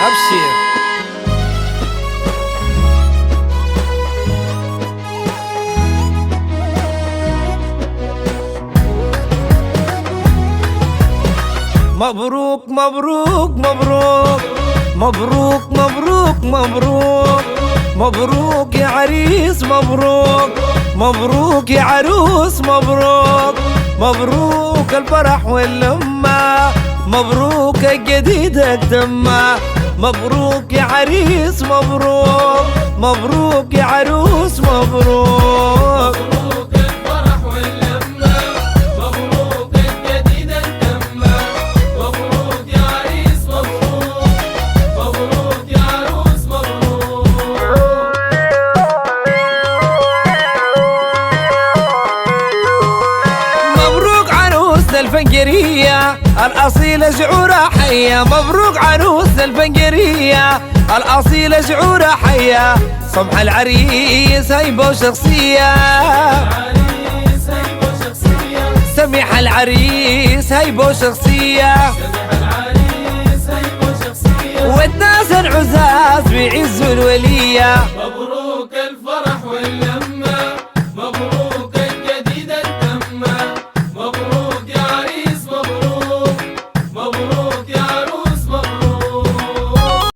أبشر. مبروك مبروك مبروك مبروك مبروك مبروك مبروك يا عريس، مبروك مبروك يا عروس، مبروك مبروك الفرح واللمة، مبروك الجديدة التمة، مبروك يا عريس، مبروك مبروك يا عروس، مبروك الفنجرية الأصيلة شعورها حية، مبروك عروسنا الفنجرية الأصيلة شعورها حية، سمح العريس هيبة وشخصية، سمح العريس هيبة وشخصية، والناس العزاز بيعزوا الولية.